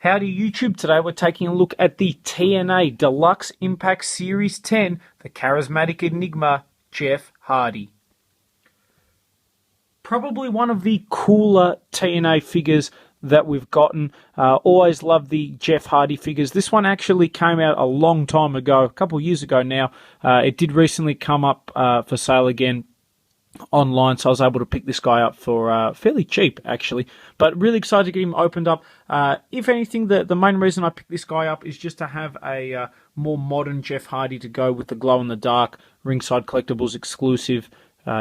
Howdy YouTube, today we're taking a look at the TNA Deluxe Impact Series 10, the charismatic enigma, Jeff Hardy. Probably one of the cooler TNA figures that we've gotten. Always loved the Jeff Hardy figures. This one actually came out a long time ago, a couple of years ago now. It did recently come up for sale again online, so I was able to pick this guy up for fairly cheap, actually. But really excited to get him opened up. If anything, the main reason I picked this guy up is just to have a more modern Jeff Hardy to go with the glow-in-the-dark Ringside Collectibles exclusive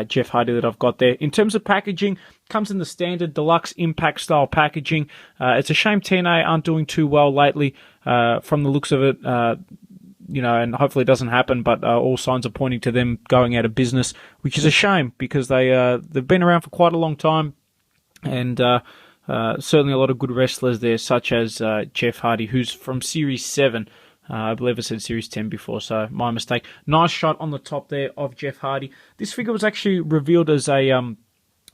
Jeff Hardy that I've got there. In terms of packaging, comes in the standard deluxe impact style packaging. It's a shame TNA aren't doing too well lately from the looks of it. And hopefully it doesn't happen, but all signs are pointing to them going out of business, which is a shame because they've been around for quite a long time, and certainly a lot of good wrestlers there, such as Jeff Hardy, who's from Series 7. I believe I said Series 10 before, so my mistake. Nice shot on the top there of Jeff Hardy. This figure was actually revealed as a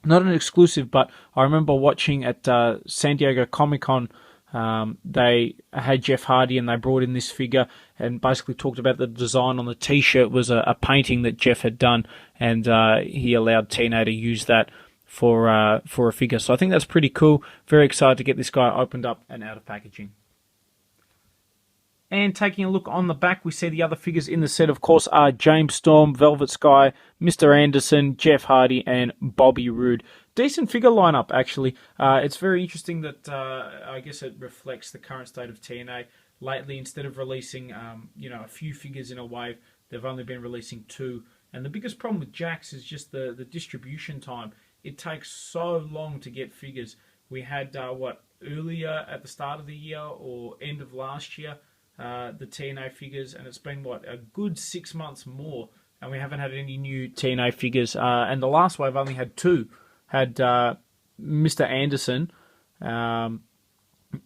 not an exclusive, but I remember watching at San Diego Comic-Con. They had Jeff Hardy and they brought in this figure and basically talked about the design on the t-shirt was a painting that Jeff had done, and he allowed TNA to use that for a figure. So I think that's pretty cool. Very excited to get this guy opened up and out of packaging. And taking a look on the back, we see the other figures in the set, of course, are James Storm, Velvet Sky, Mr. Anderson, Jeff Hardy, and Bobby Roode. Decent figure lineup, actually. It's very interesting that I guess it reflects the current state of TNA. Lately, instead of releasing a few figures in a wave, they've only been releasing 2. And the biggest problem with Jakks is just the distribution time. It takes so long to get figures. We had, earlier at the start of the year or end of last year, the TNA figures, and it's been, a good 6 months more, and we haven't had any new TNA figures. And the last wave only had 2. Had Mr. Anderson and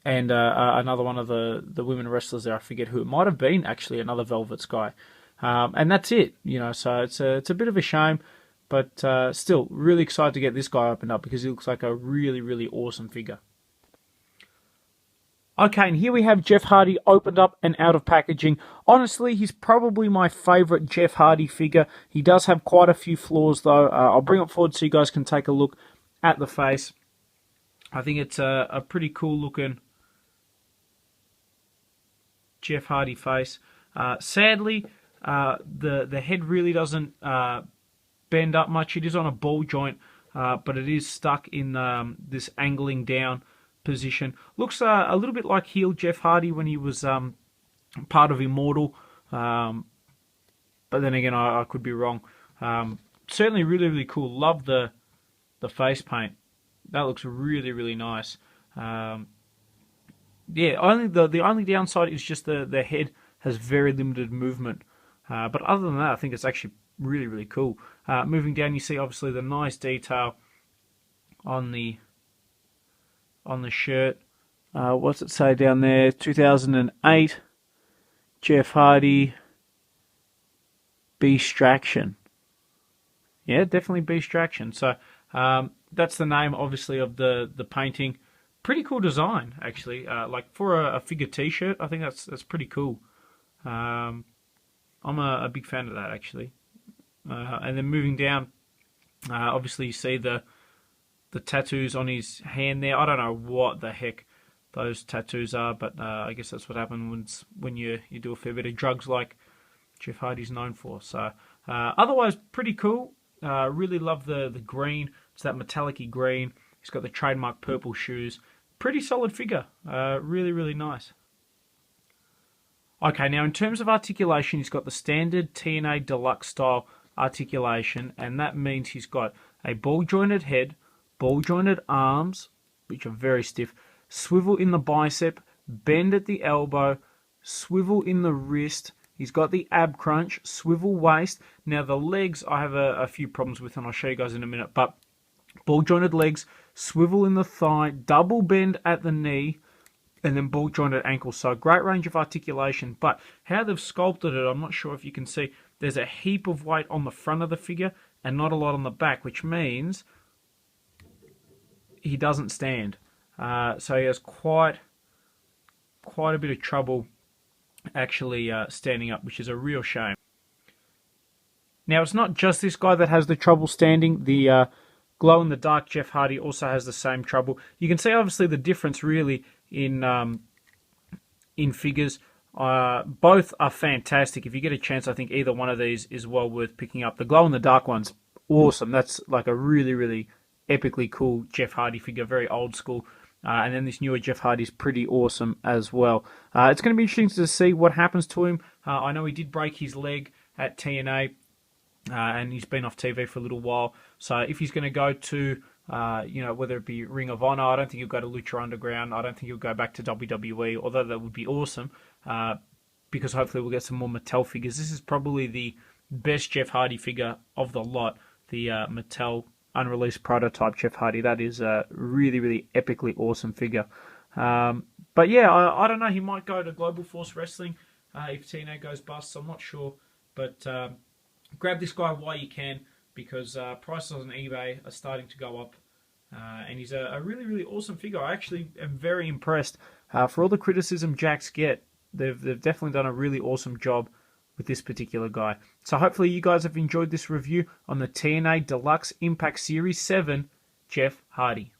another one of the women wrestlers there. I forget who it might have been, actually, another Velvet Sky. And that's it, so it's a bit of a shame, but still really excited to get this guy opened up because he looks like a really, really awesome figure. Okay, and here we have Jeff Hardy opened up and out of packaging. Honestly, he's probably my favourite Jeff Hardy figure. He does have quite a few flaws, though. I'll bring it forward so you guys can take a look at the face. I think it's a pretty cool-looking Jeff Hardy face. Sadly, the head really doesn't bend up much. It is on a ball joint, but it is stuck in this angling down position. Looks a little bit like heel Jeff Hardy when he was part of Immortal, but then again I could be wrong. Certainly really, really cool. Love the face paint. That looks really, really nice. The only downside is just the head has very limited movement, but other than that I think it's actually really, really cool. Moving down, you see obviously the nice detail on the shirt. What's it say down there? 2008, Jeff Hardy, Beastraction. Yeah, definitely Beastraction. So that's the name, obviously, of the painting. Pretty cool design, actually. Like for a figure T-shirt, I think that's pretty cool. I'm a big fan of that, actually. And then moving down, obviously you see the tattoos on his hand there. I don't know what the heck those tattoos are, but I guess that's what happens when you do a fair bit of drugs like Jeff Hardy's known for. So otherwise, pretty cool. Really love the green. It's that metallic-y green. He's got the trademark purple shoes. Pretty solid figure. Really, really nice. Okay, now in terms of articulation, he's got the standard TNA Deluxe style articulation, and that means he's got a ball-jointed head, ball-jointed arms, which are very stiff, swivel in the bicep, bend at the elbow, swivel in the wrist. He's got the ab crunch, swivel waist. Now the legs I have a few problems with, and I'll show you guys in a minute, but ball-jointed legs, swivel in the thigh, double bend at the knee, and then ball-jointed ankle. So a great range of articulation, but how they've sculpted it, I'm not sure if you can see. There's a heap of weight on the front of the figure and not a lot on the back, which means he doesn't stand. So he has quite quite a bit of trouble actually standing up, which is a real shame. Now, it's not just this guy that has the trouble standing. The glow-in-the-dark Jeff Hardy also has the same trouble. You can see, obviously, the difference really in figures. Both are fantastic. If you get a chance, I think either one of these is well worth picking up. The glow-in-the-dark one's awesome. That's like a really, really epically cool Jeff Hardy figure, very old school. And then this newer Jeff Hardy is pretty awesome as well. It's going to be interesting to see what happens to him. I know he did break his leg at TNA, and he's been off TV for a little while. So if he's going to go to, whether it be Ring of Honor, I don't think he'll go to Lucha Underground. I don't think he'll go back to WWE, although that would be awesome, because hopefully we'll get some more Mattel figures. This is probably the best Jeff Hardy figure of the lot, the Mattel unreleased prototype Jeff Hardy. That is a really, really epically awesome figure. But yeah, I don't know. He might go to Global Force Wrestling if TNA goes bust. I'm not sure. But grab this guy while you can, because prices on eBay are starting to go up. And he's a really, really awesome figure. I actually am very impressed. For all the criticism Jacks get, they've definitely done a really awesome job with this particular guy. So hopefully you guys have enjoyed this review on the TNA Deluxe Impact Series 7 Jeff Hardy.